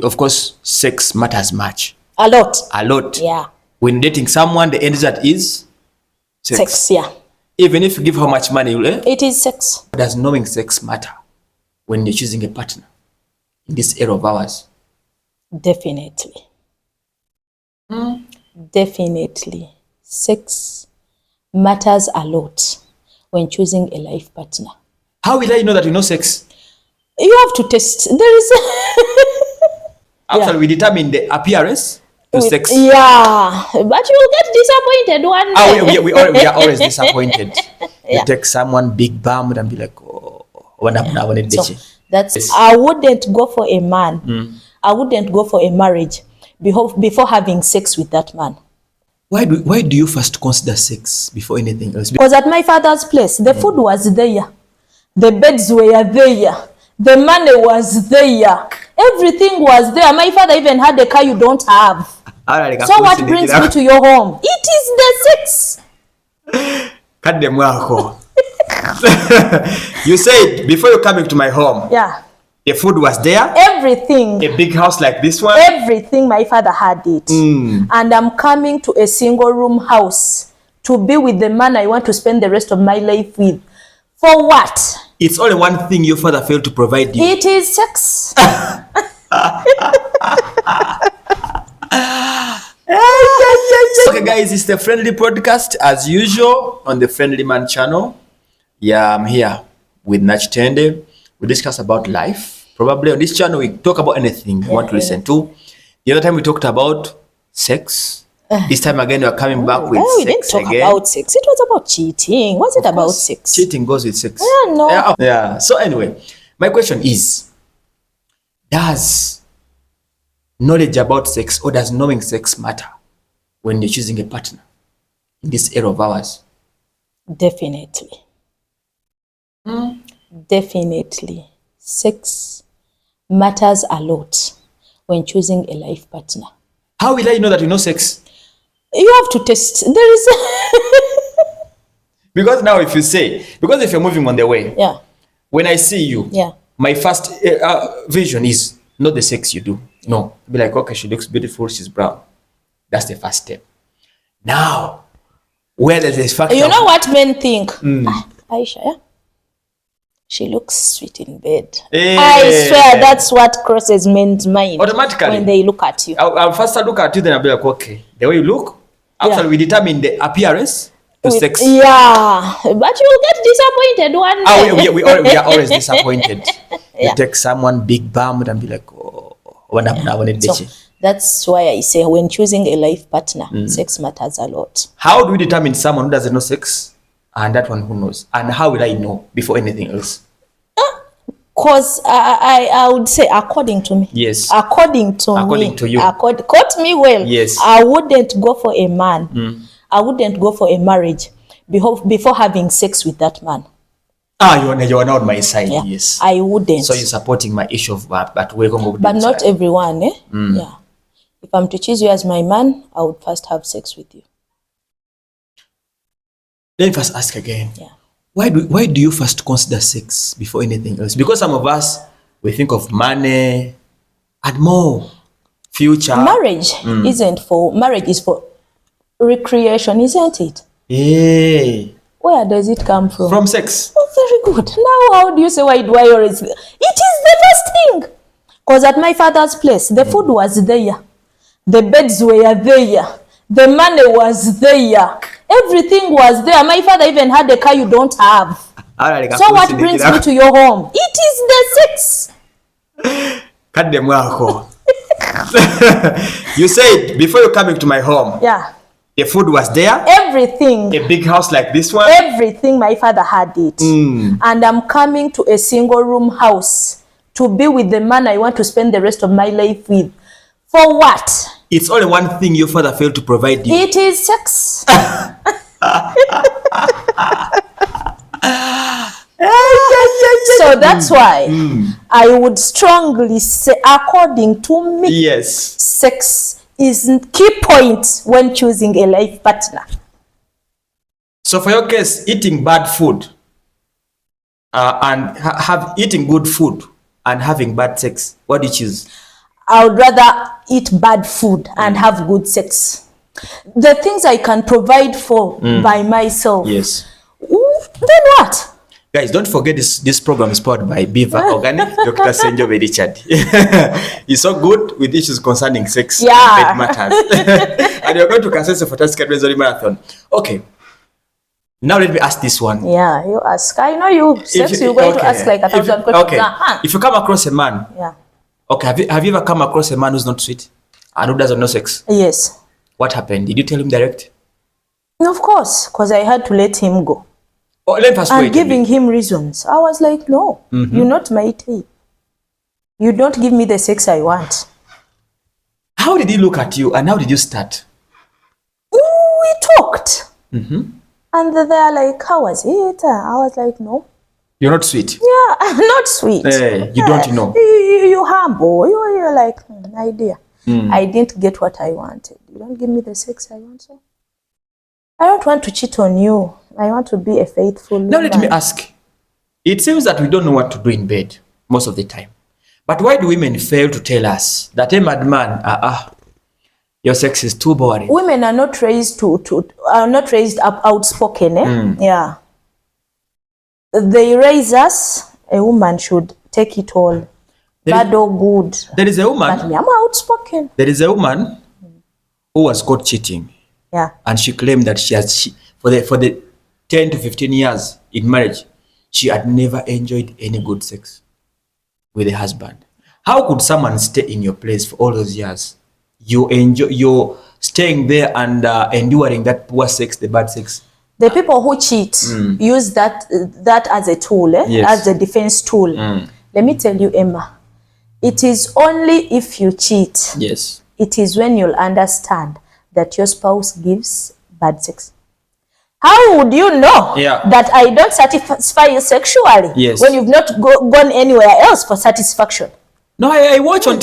of course, sex matters much. A lot. A lot. Yeah. When dating someone, the end result is sex. Yeah. Even if you give how much money, it is sex. Does knowing sex matter when you're choosing a partner in this era of ours? Definitely. Definitely. Sex matters a lot when choosing a life partner. How will I know that you know sex? You have to test. There is Actually, we determine the appearance to sex. Yeah, but you will get disappointed one day. We are always disappointed. You take someone big bummed and be like, oh, what happened? So that's, I wouldn't go for a man. I wouldn't go for a marriage before having sex with that man. Why do you first consider sex before anything else? Because at my father's place, the food was there. The beds were there. The money was there. Everything was there. My father even had a car you don't have. So what brings me to your home? It is the sex. You said before you coming to my home, the food was there. Everything. A big house like this one. Everything, my father had it. And I'm coming to a single room house to be with the man I want to spend the rest of my life with. For what? It's only one thing your father failed to provide you. It is sex. Okay guys, it's the Friendly Podcast as usual on the Friendly Man channel. Yeah, I'm here with Nach Tende. We discuss about life. Probably on this channel we talk about anything you want to listen to. The other time we talked about sex. This time again we are coming back with we sex didn't talk again. about sex. It was about cheating. Was it about sex? Cheating goes with sex. No. Yeah. So anyway, my question is, does knowledge about sex or does knowing sex matter when you're choosing a partner in this era of ours? Definitely. Definitely. Sex matters a lot when choosing a life partner. How will I know that you know sex? You have to test. There is because now if you're moving on the way, when I see you, my first vision is not the sex you do. No, be like, okay, she looks beautiful, she's brown. That's the first step. Now, where does this factor? You know what men think? Aisha, she looks sweet in bed. I swear that's what crosses men's mind automatically when they look at you. I'll first look at you, then I'll be like, okay, the way you look. Actually, we determine the appearance to sex. Yeah, but you will get disappointed one day. We are always disappointed. You take someone big bummed and be like, oh, what happened? So that's why I say when choosing a life partner, sex matters a lot. How do we determine someone who doesn't know sex and that one who knows? And how will I know before anything else? Because I would say, according to me. Yes. According to you. Quote me well. Yes. I wouldn't go for a man. I wouldn't go for a marriage before having sex with that man. You're not on my side. Yes. I wouldn't. So you're supporting my issue of but not everyone, Yeah. If I'm to choose you as my man, I would first have sex with you. Let me first ask again. Yeah. Why do you first consider sex before anything else? Because some of us, we think of money and more future. Marriage marriage is for recreation, isn't it? Yeah. Where does it come from? From sex. Oh, very good. Now, how do you say why do I always? It is the first thing. Because at my father's place, the food was there. The beds were there. The money was there. Everything was there. My father even had a car you don't have. So what brings me to your home? It is the sex. You said before you coming to my home, the food was there. Everything. A big house like this one. Everything, my father had it. And I'm coming to a single room house to be with the man I want to spend the rest of my life with. For what? It's only one thing your father failed to provide you. It is sex. So that's why I would strongly say, according to me, sex is key point when choosing a life partner. So for your case, eating bad food and eating good food and having bad sex, what do you choose? I would rather eat bad food and have good sex. The things I can provide for by myself. Yes. Then what? Guys, don't forget this program is powered by Beaver Organic, Dr. Senjobe Richard. He's so good with issues concerning sex and bed matters. And you're going to cancel the Fantastic Advisory Marathon. Okay. Now let me ask this one. Yeah, you ask. I know you. Sex, you're going to ask like 1,000 questions. Okay. If you come across a man. Yeah. Okay, have you ever come across a man who's not sweet and who doesn't know sex? Yes. What happened? Did you tell him direct? Of course, because I had to let him go. Oh, let us and giving him reasons. I was like, no, you're not my type. You don't give me the sex I want. How did he look at you and how did you start? We talked. And they're like, how was it? I was like, no. You're not sweet? Yeah, I'm not sweet. You don't know. You humble. You're like, idea. I didn't get what I wanted. You don't give me the sex I want, so I don't want to cheat on you. I want to be a faithful Now woman. let me ask. It seems that we don't know what to do in bed most of the time. But why do women fail to tell us that, hey, mad man, your sex is too boring? Women are not raised up outspoken. Yeah. They raise us. A woman should take it all, bad or good. There is a woman. But me, I'm outspoken. There is a woman who was caught cheating. Yeah. And she claimed that for the 10 to 15 years in marriage, she had never enjoyed any good sex with a husband. How could someone stay in your place for all those years? You're staying there and enduring that poor sex, the bad sex. The people who cheat use that as a tool, as a defense tool. Let me tell you, Emma, it is only if you cheat. Yes. It is when you'll understand that your spouse gives bad sex. How would you know that I don't satisfy you sexually when you've not gone anywhere else for satisfaction? No, I watch on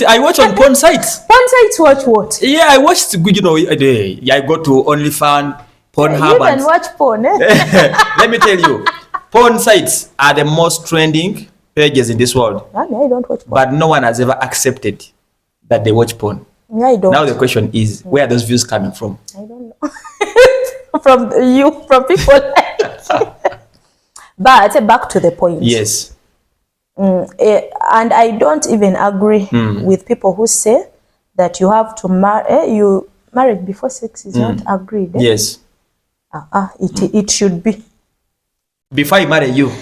porn sites. Porn sites watch what? Yeah, I watched, I go to OnlyFans, Pornhub. You even watch porn, Let me tell you, porn sites are the most trending pages in this world. I don't watch porn. But no one has ever accepted that they watch porn. I don't. Now the question is, where are those views coming from? I don't know. From people like you. But back to the point. Yes. And I don't even agree with people who say that you have to marry. You married before sex is not agreed. Yes. It should be. Before I marry you.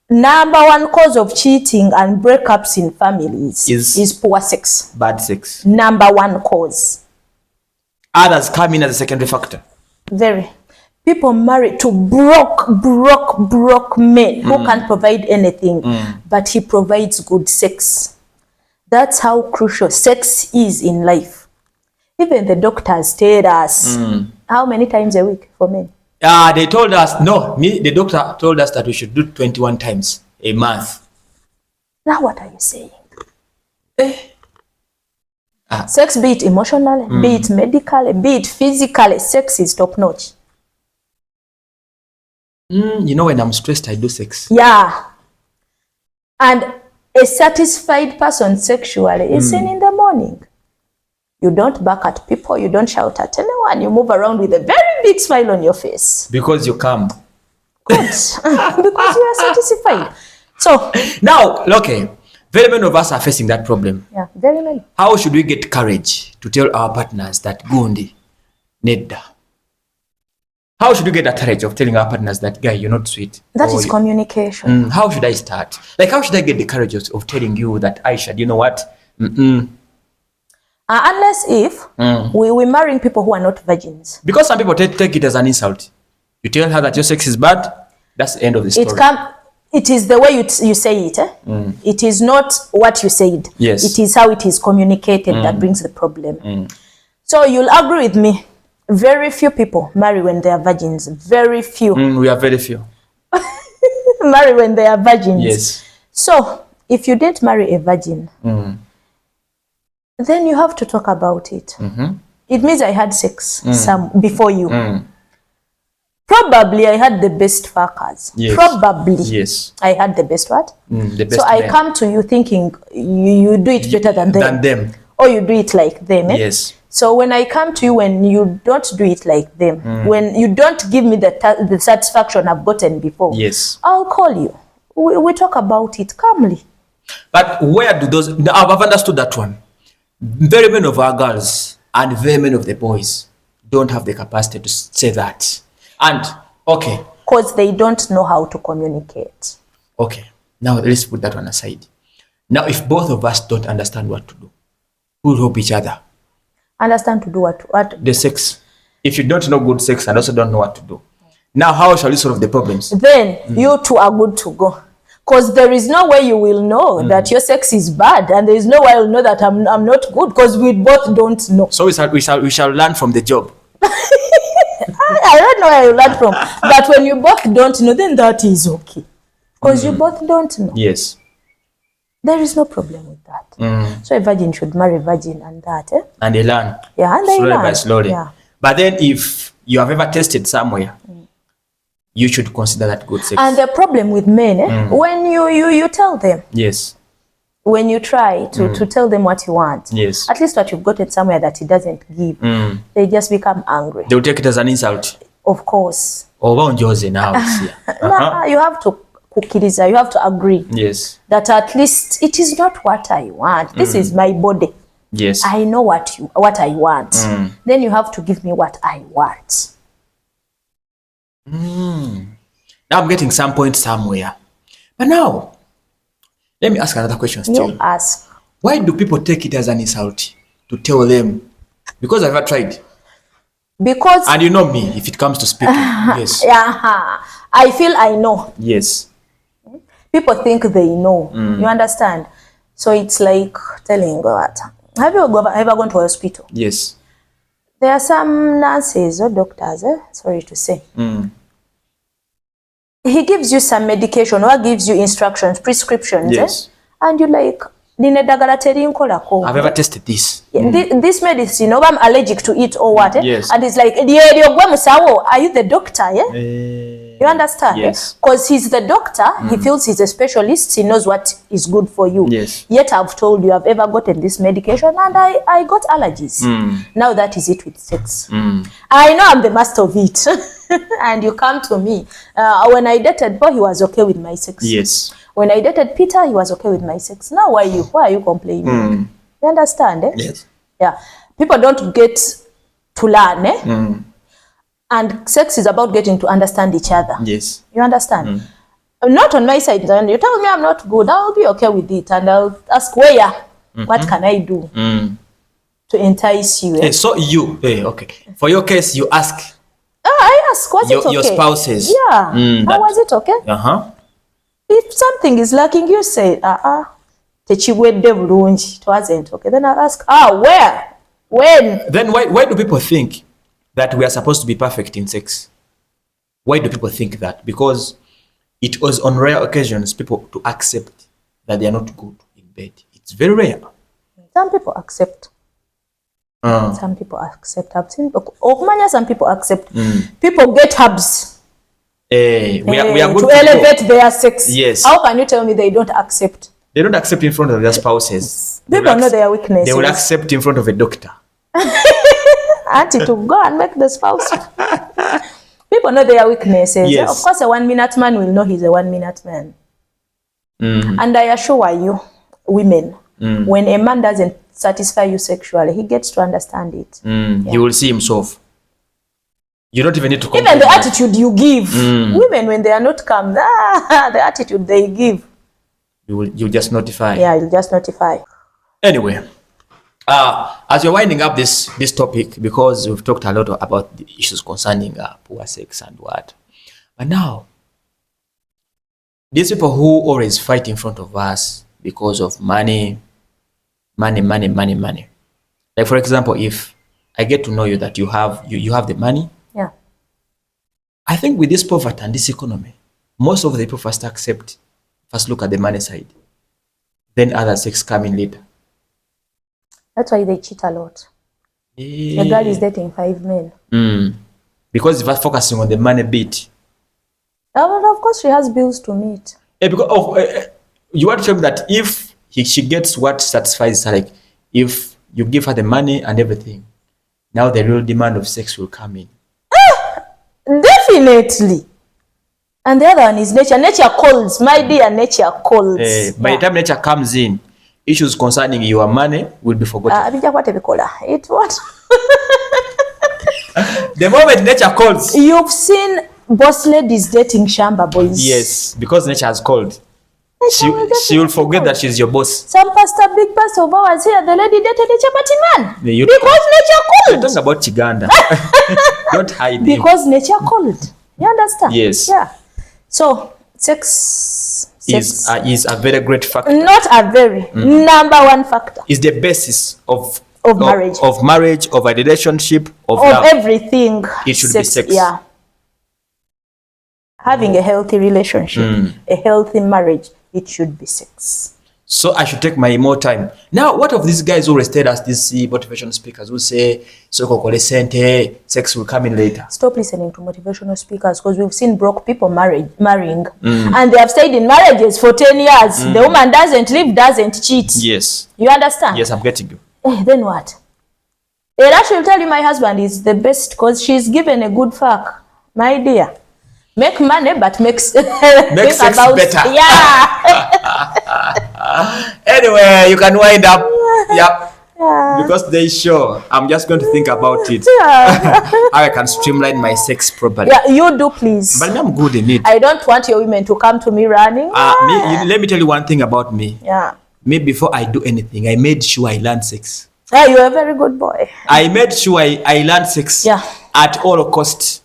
Number one cause of cheating and breakups in families is poor sex. Bad sex. Number one cause. Others come in as a secondary factor. Very. People marry to broke men who can't provide anything, but he provides good sex. That's how crucial sex is in life. Even the doctors tell us how many times a week for men. They told us, the doctor told us that we should do 21 times a month. Now what are you saying? Sex, be it emotionally, be it medically, be it physically, sex is top notch. When I'm stressed, I do sex. Yeah. And a satisfied person sexually is seen in the morning. You don't bark at people, you don't shout at anyone, you move around with a very big smile on your face. Because you come. Good. Because you are satisfied. So now, okay, very many of us are facing that problem. Yeah, very many. How should we get courage to tell our partners that Gundi, Nedda? How should we get that courage of telling our partners that, guy, you're not sweet? That is communication. How should I start? Like, how should I get the courage of telling you that, Aisha, you know what? Unless if we're marrying people who are not virgins. Because some people take it as an insult. You tell her that your sex is bad, that's the end of the story. It is the way you say it. It is not what you said. Yes. It is how it is communicated that brings the problem. So you'll agree with me. Very few people marry when they are virgins. Very few. We are very few. Marry when they are virgins. Yes. So if you didn't marry a virgin, then you have to talk about it. It means I had sex before you. Probably I had the best fuckers. Yes. Probably. Yes. I had the best what? The best so I come to you thinking you do it better than them. or you do it like them. Yes. So when I come to you, when you don't do it like them, when you don't give me the satisfaction I've gotten before, yes, I'll call you. We talk about it calmly. But where do those? I've understood that one. Very many of our girls and very many of the boys don't have the capacity to say that. And okay, because they don't know how to communicate. Okay, now let's put that one aside. Now, if both of us don't understand what to do, we'll help each other. Understand to do what? The sex. If you don't know good sex and also don't know what to do, now how shall you solve the problems? Then you two are good to go. Because there is no way you will know that your sex is bad, and there is no way I'll know that I'm not good, because we both don't know. So we shall learn from the job. I don't know where you learn from, but when you both don't know, then that is okay, because you both don't know. Yes. There is no problem with that. So a virgin should marry a virgin, and that. And they learn. Yeah, and they slowly learn. by slowly. Yeah. But then if you have ever tested somewhere, you should consider that good sex. And the problem with men, when you tell them, yes, when you try to tell them what you want, yes, at least what you've gotten somewhere that he doesn't give, they just become angry. They'll take it as an insult. Of course. Now You have to kukiriza, you have to agree. Yes. That at least it is not what I want. This is my body. Yes. I know what I want. Then you have to give me what I want. Now I'm getting some point somewhere. But now, let me ask another question still. You ask. Why do people take it as an insult to tell them? Because I've ever tried. Because. And you know me, if it comes to speaking. Yes. Yeah. I feel I know. Yes. People think they know. You understand? So it's like telling what? Have you ever gone to a hospital? Yes. There are some nurses or doctors, sorry to say. He gives you some medication or gives you instructions, prescriptions. Yes. And you're like, I've ever tested this. This medicine, I'm allergic to it or what? Yes. And it's like, are you the doctor? You understand? Yes. Because he's the doctor, he feels he's a specialist, he knows what is good for you. Yes. Yet I've told you I've ever gotten this medication and I got allergies. Now that is it with sex. I know I'm the master of it. And you come to me. When I dated Paul, he was okay with my sex. Yes. When I dated Peter, he was okay with my sex. Now why are you complaining? You understand? Yes. Yeah. People don't get to learn. And sex is about getting to understand each other. Yes. You understand? Not on my side. You tell me I'm not good, I'll be okay with it. And I'll ask where, what can I do to entice you? So you, okay. For your case, you ask. I ask, was it okay? Your spouses. Yeah. Was it okay? If something is lacking, you say, it wasn't okay. Then I'll ask, where? When? Then why do people think that we are supposed to be perfect in sex? Why do people think that? Because it was on rare occasions people to accept that they are not good in bed. It's very rare. Some people accept. Some people accept. I've seen some people accept. People get herbs. We are to elevate their sex. Yes. How can you tell me they don't accept? They don't accept in front of their spouses. People know their weaknesses. They will accept in front of a doctor. Auntie, to go and make the spouse. People know their weaknesses. Yes. Of course, a 1 minute man will know he's a 1 minute man. And I assure you, women, when a man doesn't satisfy you sexually, he gets to understand it. He will see himself. You don't even need to complain. Even the attitude you give. Women, when they are not calm, the attitude they give. You just notify. Yeah, you'll just notify. Anyway, as we're winding up this topic, because we've talked a lot about the issues concerning poor sex and what. But now, these people who always fight in front of us because of money. Like, for example, if I get to know you that you have the money. Yeah. I think with this poverty and this economy, most of the people first look at the money side. Then other sex come in later. That's why they cheat a lot. The girl is dating 5 men. Because they're focusing on the money bit. Of course, she has bills to meet. Because you want to tell me that if she gets what satisfies her, like if You give her the money and everything. Now the real demand of sex will come in. Definitely. And the other one is nature. Nature calls, my dear, nature calls. By the time nature comes in, issues concerning your money will be forgotten. It what? The moment nature calls. You've seen boss ladies dating shamba boys. Yes, because nature has called. She will forget that she's your boss. Some big pastor of ours here, the lady dated a Chapati man. Because nature called. You're talking about Chiganda. Don't hide because nature called. You understand? Yes. Yeah. So, sex is a very great factor. Not a very, number one factor. Is the basis of marriage. Of marriage, of a relationship, of love. Everything. It should be sex. Yeah. Having a healthy relationship, a healthy marriage, it should be sex. So I should take my more time. Now, what of these guys who rested as these motivational speakers who say, sex will come in later? Stop listening to motivational speakers, because we've seen broke people marrying. And they have stayed in marriages for 10 years. The woman doesn't live, doesn't cheat. Yes. You understand? Yes, I'm getting you. Then what? Ella, she'll tell you my husband is the best because she's given a good fuck. My dear. Make money, but make sex better. Yeah. Anyway, you can wind up. Yep. Yeah. Because they show. I'm just going to think about it. Yeah. How I can streamline my sex properly. Yeah, you do, please. But I'm good in it. I don't want your women to come to me running. Let me tell you one thing about me. Yeah. Me, before I do anything, I made sure I learned sex. Yeah, you're a very good boy. I made sure I learned sex. Yeah. At all costs.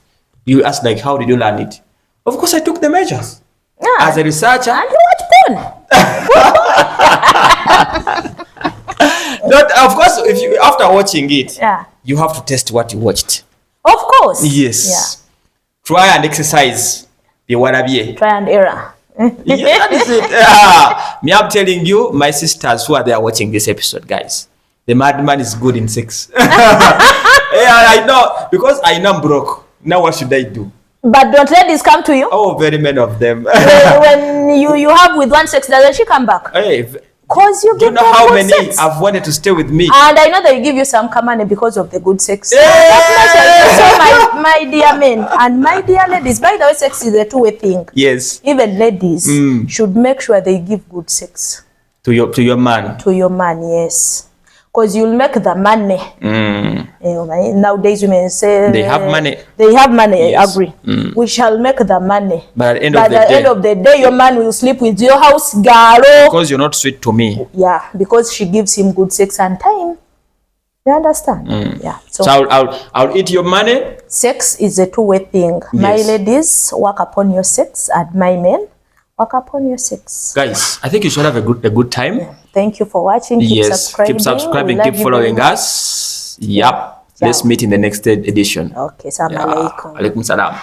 You ask like, how did you learn it? Of course, I took the measures. Yeah. As a researcher. And you watch porn. Not, of course, if you after watching it, yeah, you have to test what you watched. Of course. Yes. Yeah. Try and exercise the wanabe. Try and error. Yeah, that is it. Me, I'm telling you, my sisters who are there watching this episode, guys, the madman is good in sex. Yeah, I know, because I know I'm broke. Now what should I do? But don't ladies come to you? Oh, very many of them. when you have with one sex, doesn't she come back? Hey, because you do you know how many sex have wanted to stay with me? And I know they give you some money because of the good sex. Yeah. So my dear men and my dear ladies, by the way, sex is a two-way thing. Yes. Even ladies should make sure they give good sex. To your man. To your man, yes. Because you'll make the money. Nowadays women say they have money. They have money, yes. I agree. We shall make the money. But at the end of the day, your man will sleep with your house girl. Because you're not sweet to me. Yeah, because she gives him good sex and time. You understand? Yeah. So I'll eat your money. Sex is a two-way thing. Yes. My ladies, work upon your sex, and my men, work upon your sex. Guys, I think you should have a good time. Yeah. Thank you for watching. Keep subscribing. Keep following us. Yep. Let's meet in the next edition. Okay. Assalamu alaikum. Alaikum salam.